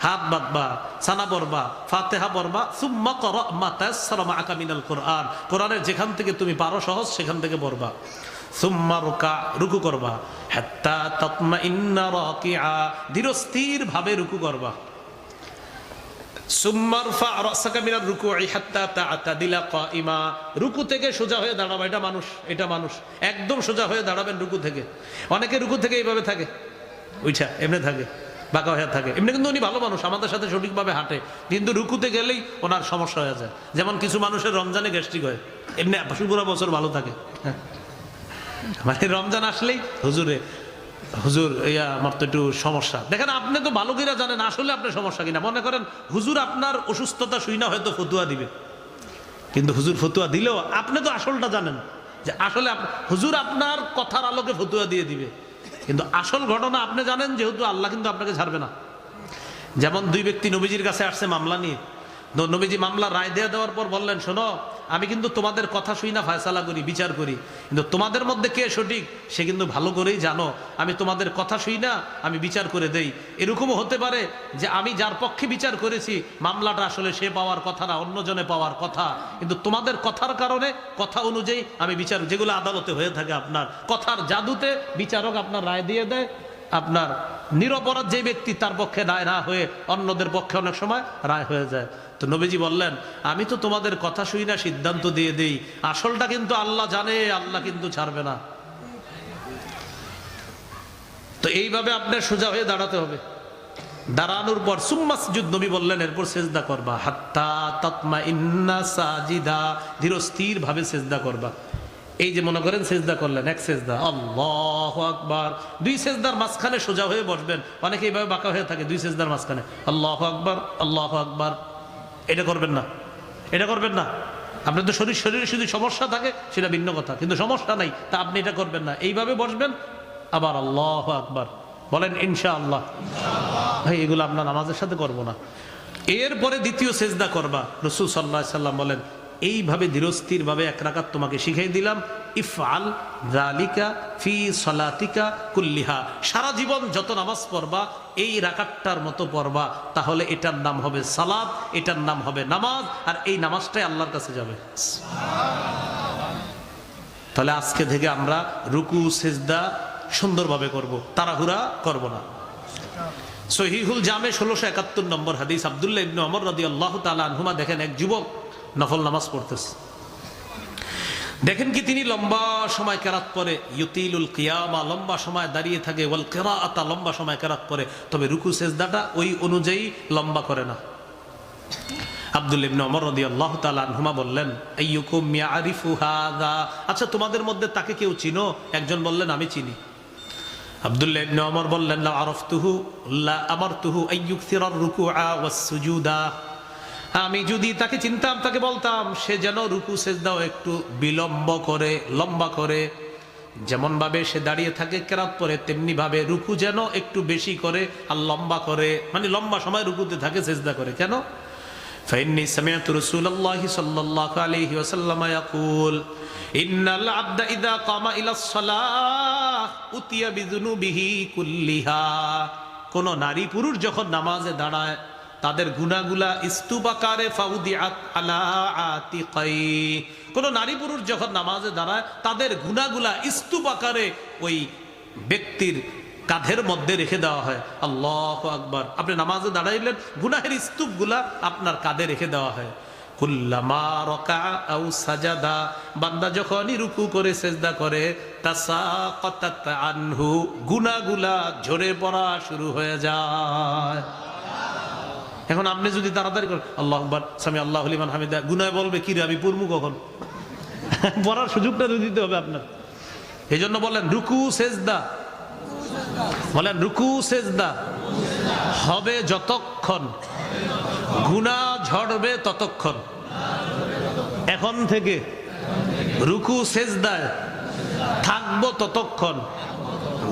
হাত বাঁধবা, সানা পড়বা, ফাতিহা পড়বা, সুম্মা ক্রা মা তায়াসসারা মাআকা মিনাল কোরআন, কোরআনের যেখান থেকে তুমি পারো সহজ সেখান থেকে পড়বা। সুম্মা রুকা, রুকু করবা, হাত্তা তাতমাইন্না রাকিআ, ধীরস্থির ভাবে রুকু করবা। সুম্মা রফা রাসাকা মিনার রুকুই হাত্তা তা'তাদিলা কাইমা, রুকু থেকে সোজা হয়ে দাঁড়াবা। এটা মানুষ, এটা মানুষ একদম সোজা হয়ে দাঁড়াবেন রুকু থেকে। অনেকে রুকু থেকে এইভাবে থাকে, ওইটা এমনি থাকে, বাঁকা হয়ে থাকে, এমনি কিন্তু উনি ভালো মানুষ, আমাদের সাথে সঠিকভাবে হাঁটে, কিন্তু রুকুতে গেলেই ওনার সমস্যা হয়ে যায়। যেমন কিছু মানুষের রমজানে গ্যাস্ট্রিক হয়, এমনি পুরো বছর ভালো থাকে, মানে রমজান আসলেই হুজুর ইয়া আমার তো একটু সমস্যা। দেখেন আপনি তো ভালো করে জানেন আসলে আপনার সমস্যা কিনা। মনে করেন হুজুর আপনার অসুস্থতা শুই না হয়তো ফতুয়া দিবে, কিন্তু হুজুর ফতুয়া দিলেও আপনি তো আসলটা জানেন যে আসলে হুজুর আপনার কথার আলোকে ফতুয়া দিয়ে দিবে, কিন্তু আসল ঘটনা আপনি জানেন, যেহেতু আল্লাহ কিন্তু আপনাকে ছাড়বে না। যেমন 2 ব্যক্তি নবীজির কাছে আসছে মামলা নিয়ে, নবীজি মামলা রায় দেওয়ার পর বললেন, শোনো আমি কিন্তু তোমাদের কথা শুই না, ফয়সালা করি, বিচার করি, কিন্তু তোমাদের মধ্যে কে সঠিক সে কিন্তু ভালো করেই জানো। আমি তোমাদের কথা শুই না, আমি বিচার করে দেই। এরকমও হতে পারে যে আমি যার পক্ষে বিচার করেছি মামলাটা আসলে সে পাওয়ার কথা না, অন্যজনে পাওয়ার কথা, কিন্তু তোমাদের কথার কারণে, কথা অনুযায়ী আমি বিচার, যেগুলো আদালতে হয়ে থাকে আপনার কথার জাদুতে বিচারক আপনার রায় দিয়ে দেয়, আপনার নিরপরাধ যে ব্যক্তি তার পক্ষে রায় না হয়ে অন্যদের পক্ষে অনেক সময় রায় হয়ে যায়। তো নবীজি বললেন, আমি তো তোমাদের কথা শুই না, সিদ্ধান্ত দিয়ে দেই, আসলটা কিন্তু আল্লাহ জানে, আল্লাহ কিন্তু ছাড়বে না। তো এইভাবে আপনার সোজা হয়ে দাঁড়াতে হবে। দাঁড়ানোর পর সুম্মাসজুদ, নবী বললেন এরপর সেজদা করবা, হাত্তা তাতমাইন্না সাজিদা, ধীরস্থির ভাবে সেজদা করবা। এই যে মনে করেন সেজদা করলেন, এক সেজদা, আল্লাহু আকবার, দুই সেজদার মাঝখানে সোজা হয়ে বসবেন। অনেকে এইভাবে বাঁকা হয়ে থাকে দুই সেজদার মাঝখানে, আল্লাহু আকবার আল্লাহু আকবার। এটা করবেন না, এটা করবেন না। আপনার তো শরীরে শুধু সমস্যা থাকে সেটা ভিন্ন কথা, কিন্তু সমস্যা নাই তা আপনি এটা করবেন না। এইভাবে বসবেন, আবার আল্লাহু আকবার বলেন ইনশাআল্লাহ। ভাই এগুলো আপনার নামাজের সাথে করবো না। এরপরে দ্বিতীয় সেজদা করবা, রাসূল সাল্লাল্লাহু আলাইহি সাল্লাম বলেন এইভাবে ধীরস্থির ভাবে এক রাকাত তোমাকে শিখাই দিলাম, ইফআল যালিকা ফি সলাতিকা কুল্লিহা। সারা জীবন যত নামাজ পড়বা এই রাকাতটার মতো পড়বা, তাহলে এটার নাম হবে সালাত, এটার নাম হবে নামাজ, আর এই নামাজটাই আল্লাহর কাছে যাবে। তাহলে আজকে থেকে আমরা রুকু সেজদা সুন্দরভাবে করব, তাড়াহুড়া করব না। সহিহুল জামে 1671 নম্বর হাদিস, আব্দুল্লাহ ইবনে ওমর রাদিয়াল্লাহু তাআলা আনহুমা, দেখেন এক যুবক নফল নামাজ পড়তেছে। দেখেন কি তিনি লম্বা সময় কেরাত পড়ে, ইউতিলুল কিয়ামা, লম্বা সময় দাঁড়িয়ে থাকে, ওয়াল কিরাআতা, লম্বা সময় কেরাত পড়ে, তবে রুকু সেজদাটা ওই অনুযায়ী লম্বা করে না। আব্দুল্লাহ ইবনে ওমর রাদিয়াল্লাহু তাআলা আনহুমা বললেন, আইয়ুকুম ইয়ারিফু হাযা, আচ্ছা তোমাদের মধ্যে তাকে কেউ চিনো? একজন বললেন আমি চিনি। আব্দুল্লাহ ইবনে ওমর বললেন, লা আরাফতুহু লা আমারতুহু আইয়ুকসিরার রুকুআ ওয়াস সুজুদা, আমি যদি তাকে চিনতাম তাকে বলতাম সে যেন রুকু সেজদাও একটু বিলম্ব করে, লম্বা করে। যেমন ভাবে সে দাঁড়িয়ে থাকে কেরাত পরে, তেমনি ভাবে রুকু যেন একটু বেশি করে আর লম্বা করে, মানে লম্বা সময় রুকুতে থাকে, সেজদা করে। কেন? ফাইন্নী সামিআতু রাসূলুল্লাহি সাল্লাল্লাহু আলাইহি ওয়াসাল্লাম ইয়াকুল, ইন্নাল আবদা ইযা কামা ইলাস সালাহ উতিয়া বিযুনুবিহি কুল্লিহা। কোন নারী পুরুষ যখন নামাজে দাঁড়ায় তাদের গুনাহগুলা ইস্তুবাকারে ফাউদিআত আলা আতিকাই, কোন নারী পুরুষ যখন নামাজে দাঁড়ায় তাদের গুনাহগুলা ইস্তুবাকারে ওই ব্যক্তির কাঁধের মধ্যে রেখে দেওয়া হয়। আল্লাহু আকবার, আপনি নামাজে দাঁড়াইলেন, গুনাহের স্তূপগুলা আপনার কাঁধে রেখে দেওয়া হয়। কুল্লামা রাকা আও সাজাদা, বান্দা যখনই রুকু করে সেজদা করে, তাসাকাতাত আনহু, গুনাহগুলা ঝরে পড়া শুরু হয়ে যায়। এখন আপনি যদি তাড়াতাড়ি করেন আল্লাহু আকবার সামি আল্লাহু লিমান হামিদা, গুনাহ বলবে কি রে আমি পড়মু কখন? পড়ার সুযোগটা দিতে হবে আপনার। এই জন্য বলেন রুকু সেজদা, বলেন রুকু সেজদা হবে যতক্ষণ, গুনাহ ঝরবে ততক্ষণ। এখন থেকে রুকু সেজদায় থাকবো ততক্ষণ,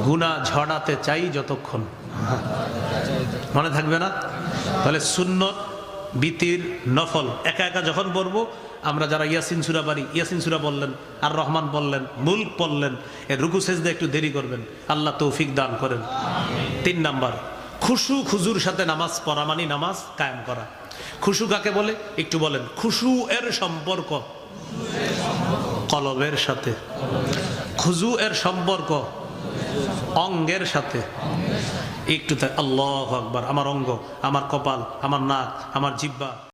গুনাহ ঝরাতে চাই যতক্ষণ। মনে থাকবে না? তাহলে সুন্নত, বিতির, নফল একা একা যখন পড়বো, আমরা যারা ইয়াসিন সূরা পারি, ইয়াসিন সূরা বললেন, আর রহমান বললেন, মুলক পড়লেন, এর রুকু সেজদা একটু দেরি করবেন, আল্লাহ তৌফিক দান করেন। 3 নাম্বার, খুশু খুজুর সাথে নামাজ পড়া, মানে নামাজ কায়েম করা। খুশু কাকে বলে একটু বলেন? খুশু এর সম্পর্ক কলবের সাথে, খুজু এর সম্পর্ক অঙ্গের সাথে। একটু আল্লাহু আকবার, আমার অঙ্গ, আমার কপাল, আমার নাক, আমার জিহ্বা।